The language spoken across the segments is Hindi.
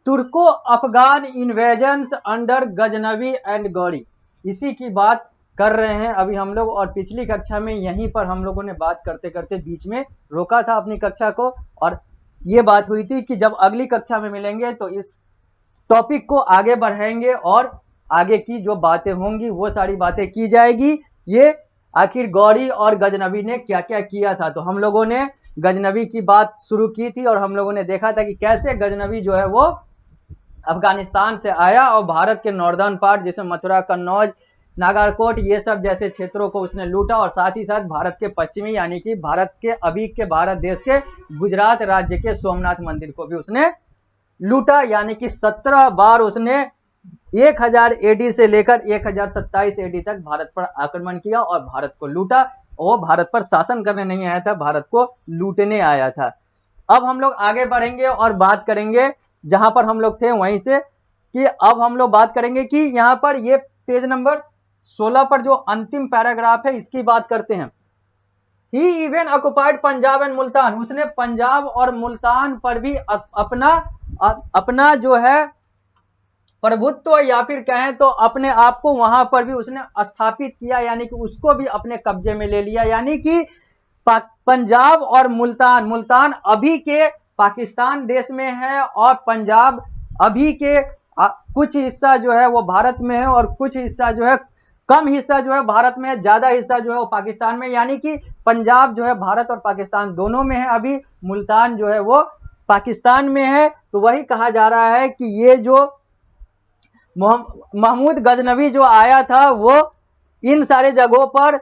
तुर्को Afghan invasions under Ghaznavi and Ghori, इसी की बात कर रहे हैं अभी हम लोग। और पिछली कक्षा में यहीं पर हम लोगों ने बात करते करते बीच में रोका था अपनी कक्षा को, और ये बात हुई थी कि जब अगली कक्षा में मिलेंगे तो इस टॉपिक को आगे बढ़ाएंगे और आगे की जो बातें होंगी वो सारी बातें की जाएगी। ये आखिर गौरी और गजनवी ने क्या क्या किया था। तो हम लोगों ने गजनवी की बात शुरू की थी और हम लोगों ने देखा था कि कैसे गजनवी जो है वो अफगानिस्तान से आया और भारत के नॉर्दर्न पार्ट जैसे मथुरा, कन्नौज, नागरकोट, ये सब जैसे क्षेत्रों को उसने लूटा, और साथ ही साथ भारत के पश्चिमी यानी कि भारत के अभी के भारत देश के गुजरात राज्य के सोमनाथ मंदिर को भी उसने लूटा। यानी कि 17 बार उसने 1000 एडी से लेकर 1027 एडी तक भारत पर आक्रमण किया और भारत को लूटा। वो भारत पर शासन करने नहीं आया था, भारत को लूटने आया था। अब हम लोग आगे बढ़ेंगे और बात करेंगे जहां पर हम लोग थे वहीं से, कि अब हम लोग बात करेंगे कि यहां पर ये पेज नंबर 16 पर जो अंतिम पैराग्राफ है इसकी बात करते हैं। He even occupied Punjab and Multan, उसने पंजाब और मुल्तान पर भी अपना जो है प्रभुत्व या फिर कहें तो अपने आप को वहां पर भी उसने स्थापित किया, यानी कि उसको भी अपने कब्जे में ले लिया। यानी कि पंजाब और मुल्तान अभी के पाकिस्तान देश में है और पंजाब अभी के कुछ हिस्सा जो है वो भारत में है और कुछ हिस्सा जो है, कम हिस्सा जो है भारत में है, ज्यादा हिस्सा जो है वो पाकिस्तान में। यानी कि पंजाब जो है भारत और पाकिस्तान दोनों में है, अभी मुल्तान जो है वो पाकिस्तान में है। तो वही कहा जा रहा है कि ये जो महमूद गजनवी जो आया था वो इन सारे जगहों पर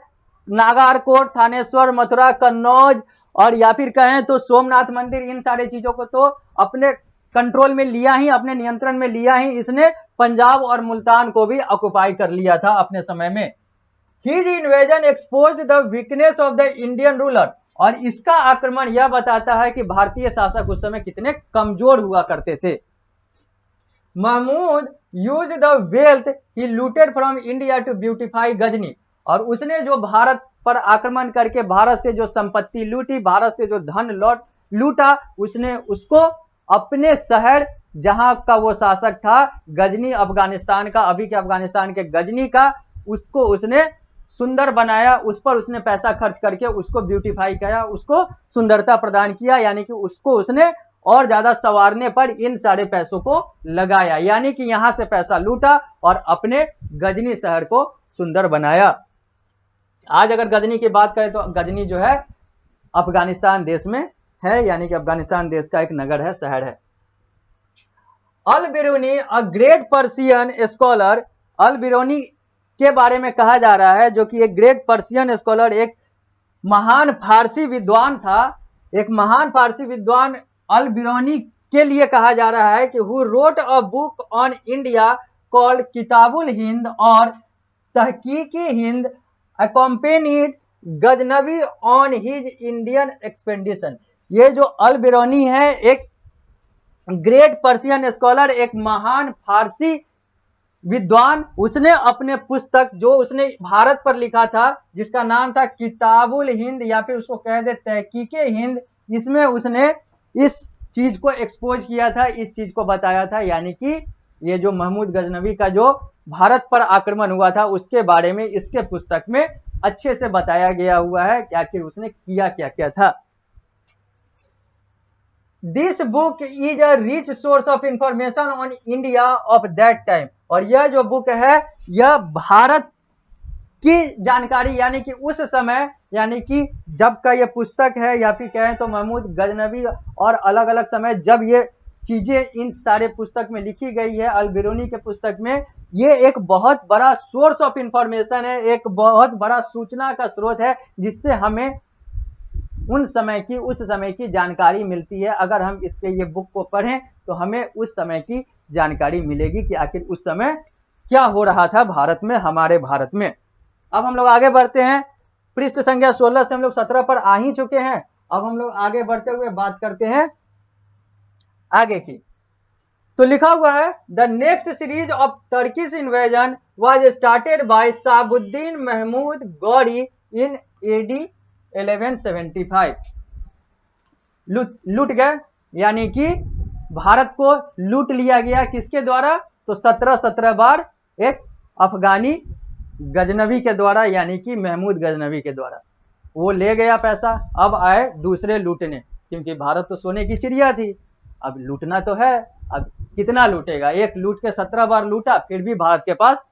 नागरकोट, थानेश्वर, मथुरा, कन्नौज और या फिर कहें तो सोमनाथ मंदिर, इन सारे चीजों को तो अपने कंट्रोल में लिया ही, अपने नियंत्रण में लिया ही। इसने पंजाब और मुल्तान को भी ऑक्युपाई कर लिया था अपने समय में। His invasion exposed the weakness of the Indian ruler, और इसका आक्रमण यह बताता है कि भारतीय शासक उस समय कितने कमजोर हुआ करते थे। Mahmud used the wealth he looted from India to beautify Ghazni, और उसने जो भारत पर आक्रमण करके भारत से जो संपत्ति लूटी, भारत से जो धन लूटा, उसने उसको अपने शहर जहां का वो शासक था गजनी, अफगानिस्तान का, अभी के अफगानिस्तान के गजनी का, उसको उसने सुंदर बनाया, उस पर उसने पैसा खर्च करके उसको ब्यूटीफाई किया, उसको सुंदरता प्रदान किया। यानी कि उसको उसने और ज्यादा संवारने पर इन सारे पैसों को लगाया, यानी कि यहां से पैसा लूटा और अपने गजनी शहर को सुंदर बनाया। आज अगर गजनी की बात करें तो गजनी जो है अफगानिस्तान देश में है, यानी कि अफगानिस्तान देश का एक नगर है, शहर है। Al Biruni a great Persian scholar, Al Biruni के बारे में कहा जा रहा है जो कि एक ग्रेट पर्शियन स्कॉलर, एक महान फारसी विद्वान था। एक महान फारसी विद्वान अल बिरूनी के लिए कहा जा रहा है कि who wrote a book on India called Kitabul Hind और Tahqiqi Hind, accompanied Ghaznavi on his Indian expedition. ये जो अल बिरूनी है एक ग्रेट पर्शियन स्कॉलर, एक महान फारसी विद्वान, उसने अपने पुस्तक जो उसने भारत पर लिखा था जिसका नाम था किताबुल हिंद या फिर उसको कह दे तहकीके हिंद, इसमें उसने इस चीज को एक्सपोज किया था, इस चीज को बताया था। यानी कि ये जो महमूद गजनवी का जो भारत पर आक्रमण हुआ था उसके बारे में इसके पुस्तक में अच्छे से बताया गया हुआ है कि आखिर उसने किया क्या क्या था। This book is a rich source of information on India of that time, और यह जो बुक है यह भारत की जानकारी, यानी कि उस समय, यानी कि जब का ये पुस्तक है या फिर कहें तो महमूद गजनवी और अलग अलग समय जब ये चीजें इन सारे पुस्तक में लिखी गई है, अल बिरूनी के पुस्तक में, ये एक बहुत बड़ा सोर्स ऑफ इंफॉर्मेशन है, एक बहुत बड़ा सूचना का स्रोत है जिससे हमें उस समय की जानकारी मिलती है। अगर हम इसके ये बुक को पढ़ें तो हमें उस समय की जानकारी मिलेगी कि आखिर उस समय क्या हो रहा था भारत में, हमारे भारत में। अब हम लोग आगे बढ़ते हैं, पृष्ठ संख्या 16 से हम लोग 17 पर आ ही चुके हैं। अब हम लोग आगे बढ़ते हुए बात करते हैं आगे की। तो लिखा हुआ है the next series of Turkish invasion was started by Shahabuddin Mahmud Ghori in AD 1175। लूट गए, यानी कि भारत को लूट लिया गया किसके द्वारा? तो 17 बार एक अफगानी गजनवी के द्वारा, यानी कि महमूद गजनवी के द्वारा। वो ले गया पैसा, अब आए दूसरे लूटने, क्योंकि भारत तो सोने की चिड़िया थी, अब लूटना तो है। अब कितना लूटेगा? एक लूट के 17 बार लूटा, फिर भी भारत के पास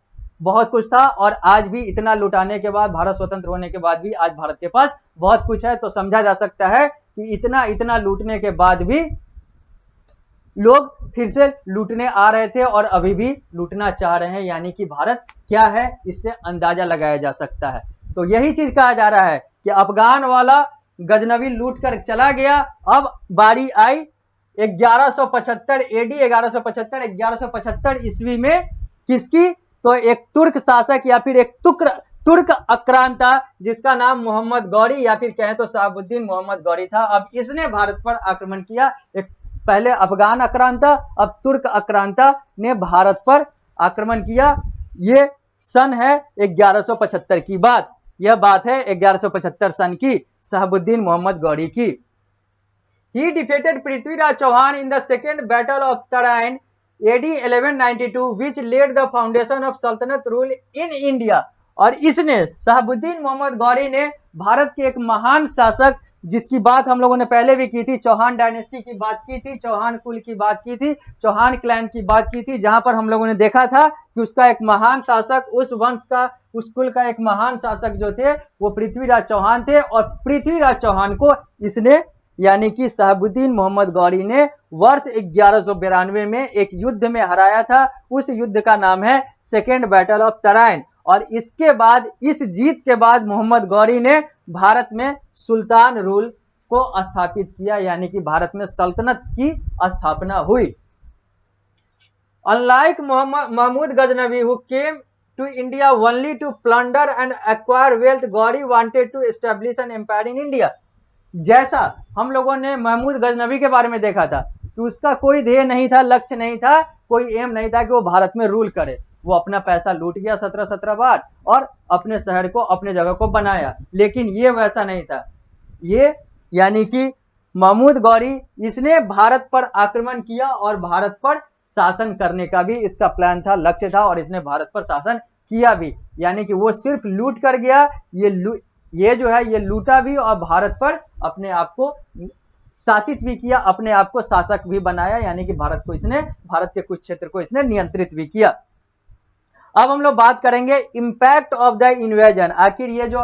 बहुत कुछ था। और आज भी इतना लुटाने के बाद, भारत स्वतंत्र होने के बाद भी आज भारत के पास बहुत कुछ है। तो समझा जा सकता है कि इतना इतना लूटने के बाद भी लोग फिर से लूटने आ रहे थे और अभी भी लूटना चाह रहे हैं, यानी कि भारत क्या है इससे अंदाजा लगाया जा सकता है। तो यही चीज कहा जा रहा है कि अफगान वाला गजनवी लूट कर चला गया। अब बारी आई 1175 एडी 1175 ईस्वी में किसकी? तो एक तुर्क शासक या फिर एक तुर्क आक्रांता जिसका नाम मोहम्मद गौरी या फिर कहें तो शहाबुद्दीन मोहम्मद गौरी था। अब इसने भारत पर आक्रमण किया। एक पहले अफगान आक्रांता, अब तुर्क आक्रांता ने भारत पर आक्रमण किया। ये सन है 1175 की बात। यह बात है 1175 सन की, शहाबुद्दीन मोहम्मद गौरी की। He defeated Prithviraj Chauhan in the second battle of Tarain AD 1192 which laid the foundation of Sultanate rule in India। और इसने, शहाबुद्दीन मोहम्मद गौरी ने भारत के एक महान शासक जिसकी बात हम लोगों ने पहले भी की थी, चौहान डायनेस्टी की बात की थी, चौहान कुल की बात की थी, चौहान क्लैन की बात की थी, जहां पर हम लोगों ने देखा था कि उसका एक महान शासक, उस वंश का, उस कुल का एक महान शासक जो थे वो पृथ्वीराज चौहान थे। और पृथ्वीराज चौहान को इसने, यानी कि शहाबुद्दीन मोहम्मद गौरी ने वर्ष 1192 में एक युद्ध में हराया था। उस युद्ध का नाम है सेकेंड बैटल ऑफ तराइन। और इसके बाद, इस जीत के बाद मोहम्मद गौरी ने भारत में सुल्तान रूल को स्थापित किया, यानी कि भारत में सल्तनत की स्थापना हुई। Unlike Mahmud Ghaznavi who came to India only to plunder and acquire wealth, Gauri wanted to establish an empire in India। जैसा हम लोगों ने महमूद गजनवी के बारे में देखा था कि उसका कोई ध्येय नहीं था, लक्ष्य नहीं था, कोई एम नहीं था कि वो भारत में रूल करे। वो अपना पैसा लूट गया 17 बार और अपने शहर को, अपने जगह को बनाया। लेकिन ये वैसा नहीं था। ये यानी कि महमूद गौरी, इसने भारत पर आक्रमण किया और भारत पर शासन करने का भी इसका प्लान था, लक्ष्य था, और इसने भारत पर शासन किया भी। यानी कि वो सिर्फ लूट कर गया, ये जो है ये लूटा भी और भारत पर अपने आप को शासित भी किया, अपने आप को शासक भी बनाया। यानी कि भारत के कुछ क्षेत्र को इसने नियंत्रित भी किया। अब हम लोग बात करेंगे इंपैक्ट ऑफ द इन्वेजन। आखिर ये जो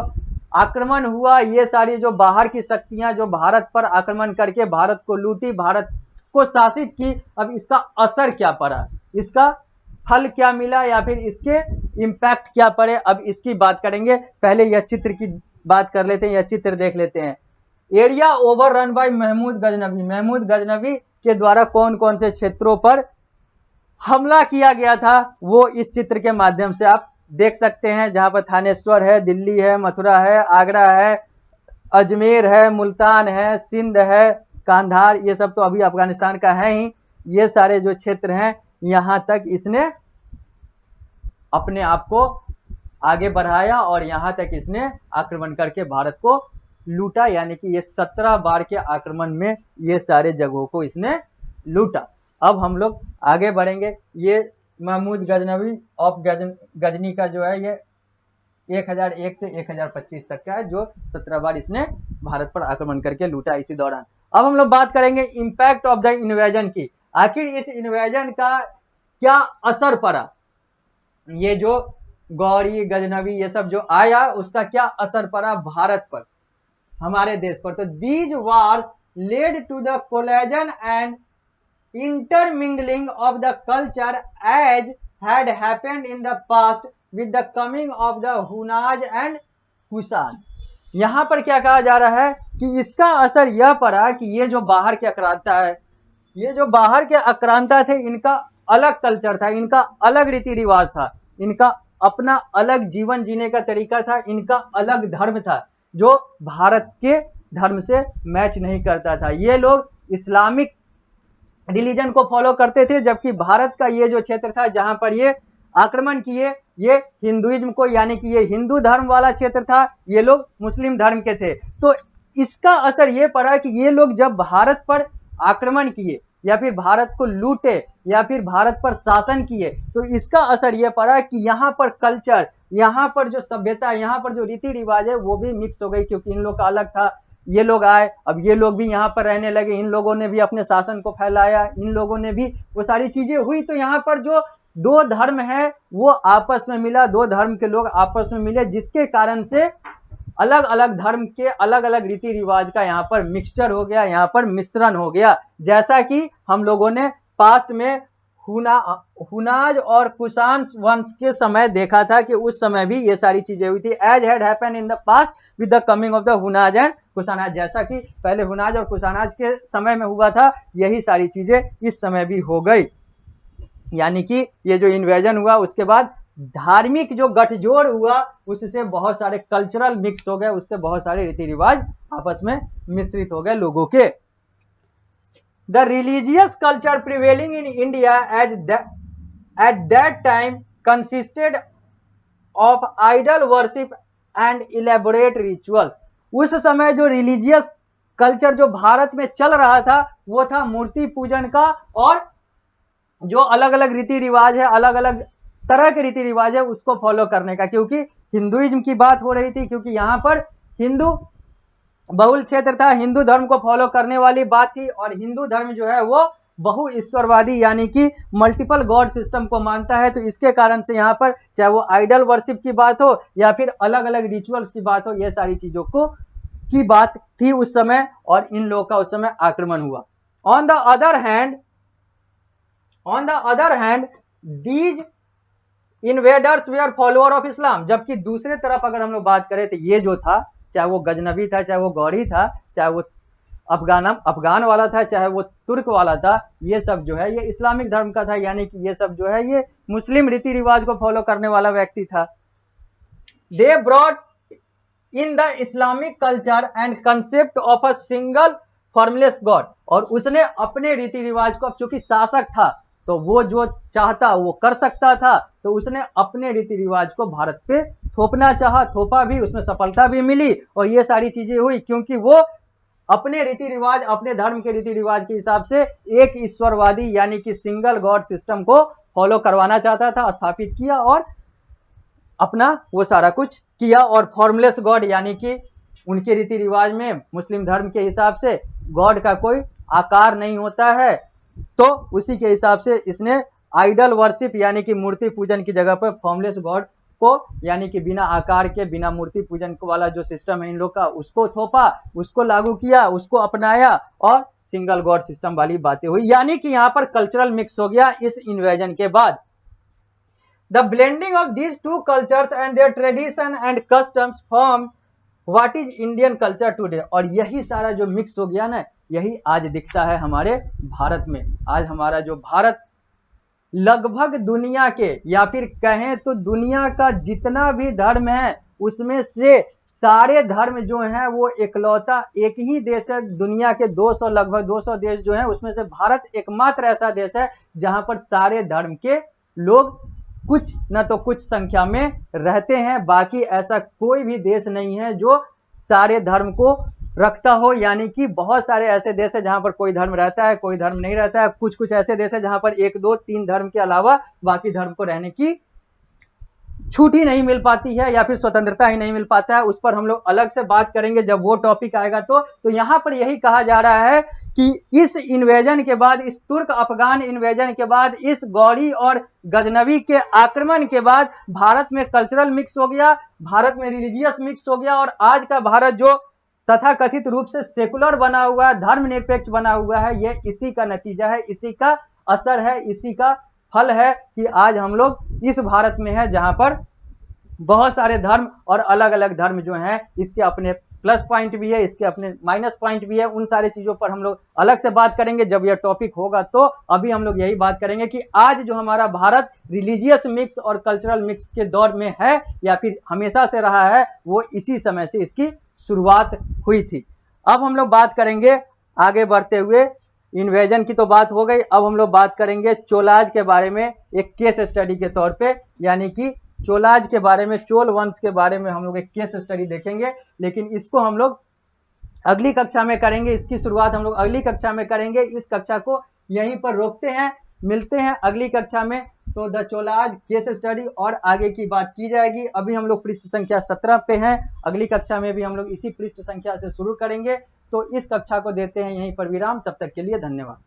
आक्रमण हुआ, ये सारी जो बाहर की शक्तियां जो भारत पर आक्रमण करके भारत को लूटी, भारत को शासित की, अब इसका असर क्या पड़ा, इसका फल क्या मिला, या फिर इसके इंपैक्ट क्या पड़े, अब इसकी बात करेंगे। पहले यह चित्र की बात कर लेते हैं, यह चित्र देख लेते हैं। Area overrun by Mahmud Ghaznavi. Mahmud Ghaznavi के द्वारा कौन कौन से क्षेत्रों पर हमला किया गया था वो इस चित्र के माध्यम से आप देख सकते हैं। जहां पर थानेश्वर है, दिल्ली है, मथुरा है, आगरा है, अजमेर है, मुल्तान है, सिंध है, कांधार, ये सब तो अभी अफगानिस्तान का है ही। ये सारे जो क्षेत्र हैं, यहां तक इसने अपने आप को आगे बढ़ाया और यहां तक इसने आक्रमण करके भारत को लूटा। यानी कि ये 17 बार के आक्रमण में ये सारे जगहों को इसने लूटा। अब हम लोग आगे बढ़ेंगे। ये महमूद गजनवी ऑफ गजनी का जो है ये 1001 से 1025 तक का है, जो 17 बार इसने भारत पर आक्रमण करके लूटा इसी दौरान। अब हम लोग बात करेंगे इंपैक्ट ऑफ द इन्वेजन की। आखिर इस इन्वेजन का क्या असर पड़ा, ये जो गौरी गजनवी ये सब जो आया उसका क्या असर पड़ा भारत पर, हमारे देश पर। तो these wars led to the collision and intermingling of the culture as had happened in the past with the coming of the Hunaz and Kusan। यहां पर क्या कहा जा रहा है कि इसका असर यह पड़ा कि ये जो बाहर के आक्रांता है, ये जो बाहर के आक्रांता थे, इनका अलग कल्चर था, इनका अलग रीति रिवाज था, इनका अपना अलग जीवन जीने का तरीका था, इनका अलग धर्म था जो भारत के धर्म से मैच नहीं करता था। ये लोग इस्लामिक रिलीजन को फॉलो करते थे, जबकि भारत का ये जो क्षेत्र था जहां पर ये आक्रमण किए, ये हिंदुइज्म को, यानी कि ये हिंदू धर्म वाला क्षेत्र था, ये लोग मुस्लिम धर्म के थे। तो इसका असर ये पड़ा कि ये लोग जब भारत पर आक्रमण किए या फिर भारत को लूटे या फिर भारत पर शासन किए, तो इसका असर यह पड़ा कि यहाँ पर कल्चर, यहाँ पर जो सभ्यता, यहाँ पर जो रीति रिवाज है वो भी मिक्स हो गई, क्योंकि इन लोग का अलग था, ये लोग आए, अब ये लोग भी यहाँ पर रहने लगे, इन लोगों ने भी अपने शासन को फैलाया, इन लोगों ने भी वो सारी चीजें हुई, तो यहाँ पर जो दो धर्म है वो आपस में मिला, दो धर्म के लोग आपस में मिले, जिसके कारण से अलग अलग धर्म के अलग अलग रीति रिवाज का यहाँ पर मिक्सचर हो गया, यहाँ पर मिश्रण हो गया। जैसा कि हम लोगों ने पास्ट में हुनाज और कुषाण वंश के समय देखा था कि उस समय भी ये सारी चीजें हुई थी, as had happened in the past with the coming of the Hunas and Kushanas, जैसा कि पहले हुनाज और कुषाणाज के समय में हुआ था, यही सारी चीजें इस समय भी हो गई। यानी कि ये जो इन्वेजन हुआ उसके बाद धार्मिक जो गठजोड़ हुआ उससे बहुत सारे कल्चरल मिक्स हो गए, उससे बहुत सारे रीति रिवाज आपस में मिश्रित हो गए लोगों के। The religious culture prevailing in India at that time consisted of idol worship and elaborate rituals। उस समय जो रिलीजियस कल्चर जो भारत में चल रहा था वो था मूर्ति पूजन का, और जो अलग अलग रीति रिवाज है, अलग अलग तरह के रीति रिवाज है उसको फॉलो करने का, क्योंकि हिंदुइज्म की बात हो रही थी, क्योंकि यहाँ पर हिंदू बहुल क्षेत्र था, हिंदू धर्म को फॉलो करने वाली बात थी, और हिंदू धर्म जो है वो बहु ईश्वरवादी यानी कि मल्टीपल गॉड सिस्टम को मानता है। तो इसके कारण से यहाँ पर चाहे वो आइडल वर्शिप की बात हो या फिर अलग अलग रिचुअल्स की बात हो, ये सारी चीजों को की बात थी उस समय, और इन लोगों का उस समय आक्रमण हुआ। On the other hand these invaders were follower of Islam. जबकि दूसरे तरफ अगर हम लोग बात करें तो ये जो था, चाहे वो गजनबी था, चाहे वो गौरी था, चाहे वो अफगान वाला था, चाहे वो तुर्क वाला था, ये सब जो है ये इस्लामिक धर्म का था, यानी कि ये सब जो है ये मुस्लिम रीति रिवाज को फॉलो करने वाला व्यक्ति था। They brought in the Islamic culture and concept of a single formless God, और उसने अपने रीति रिवाज को, चूंकि शासक था तो वो जो चाहता वो कर सकता था, तो उसने अपने रीति रिवाज को भारत पे थोपना चाहा, थोपा भी, उसमें सफलता भी मिली, और ये सारी चीजें हुई क्योंकि वो अपने रीति रिवाज, अपने धर्म के रीति रिवाज के हिसाब से एक ईश्वरवादी यानी कि सिंगल गॉड सिस्टम को फॉलो करवाना चाहता था, स्थापित किया और अपना वो सारा कुछ किया। और फॉर्मलेस गॉड यानी कि उनके रीति रिवाज में मुस्लिम धर्म के हिसाब से गॉड का कोई आकार नहीं होता है, तो उसी के हिसाब से इसने आइडल वर्शिप यानी कि मूर्ति पूजन की जगह पर फॉर्मलेस गॉड को, यानी कि बिना आकार के, बिना मूर्ति पूजन वाला जो सिस्टम है इन लोग का, उसको थोपा, उसको लागू किया, उसको अपनाया, और सिंगल गॉड सिस्टम वाली बातें हुई। यानी कि यहां पर कल्चरल मिक्स हो गया इस इन्वेजन के बाद। The blending of these two cultures and their tradition and customs form what is Indian culture today. और यही सारा जो मिक्स हो गया ना, यही आज दिखता है हमारे भारत में। आज हमारा जो भारत लगभग दुनिया के, या फिर कहें तो दुनिया का जितना भी धर्म है उसमें से सारे धर्म जो हैं वो इकलौता एक ही देश है। दुनिया के 200 लगभग 200 देश जो हैं उसमें से भारत एकमात्र ऐसा देश है जहां पर सारे धर्म के लोग कुछ न तो कुछ संख्या में रहते हैं। बाकी ऐसा कोई भी देश नहीं है जो सारे धर्म को रखता हो, यानी कि बहुत सारे ऐसे देश है जहां पर कोई धर्म रहता है, कोई धर्म नहीं रहता है। कुछ कुछ ऐसे देश है जहां पर 1 2 3 धर्म के अलावा बाकी धर्म को रहने की छूट ही नहीं मिल पाती है, या फिर स्वतंत्रता ही नहीं मिल पाता है। उस पर हम लोग अलग से बात करेंगे जब वो टॉपिक आएगा। तो यहां पर यही कहा जा रहा है कि इस इन्वेजन के बाद, इस तुर्क अफगान इन्वेजन के बाद, इस गौरी और गजनवी के आक्रमण के बाद भारत में कल्चरल मिक्स हो गया, भारत में रिलीजियस मिक्स हो गया, और आज का भारत जो तथाकथित रूप से सेकुलर बना हुआ है, धर्मनिरपेक्ष बना हुआ है, यह इसी का नतीजा है, इसी का असर है, इसी का फल है कि आज हम लोग इस भारत में है जहां पर बहुत सारे धर्म और अलग अलग धर्म जो हैं इसके अपने प्लस पॉइंट भी है, इसके अपने माइनस पॉइंट भी है। उन सारी चीजों पर हम लोग अलग से बात करेंगे जब यह टॉपिक होगा। तो अभी हम लोग यही बात करेंगे कि आज जो हमारा भारत रिलीजियस मिक्स और कल्चरल मिक्स के दौर में है या फिर हमेशा से रहा है, वो इसी समय से इसकी शुरुआत हुई थी। अब हम लोग बात करेंगे आगे बढ़ते हुए, इन्वेजन की तो बात हो गई, अब हम लोग बात करेंगे चोलाज के बारे में एक केस स्टडी के तौर पे, यानी कि चोलाज के बारे में, चोल वंश के बारे में हम लोग एक केस स्टडी देखेंगे। लेकिन इसको हम लोग अगली कक्षा में करेंगे, इसकी शुरुआत हम लोग अगली कक्षा में करेंगे। इस कक्षा को यहीं पर रोकते हैं, मिलते हैं अगली कक्षा में। तो द चोलाज केस स्टडी और आगे की बात की जाएगी। अभी हम लोग पृष्ठ संख्या 17 पे हैं, अगली कक्षा में भी हम लोग इसी पृष्ठ संख्या से शुरू करेंगे। तो इस कक्षा को देते हैं यहीं पर विराम, तब तक के लिए धन्यवाद।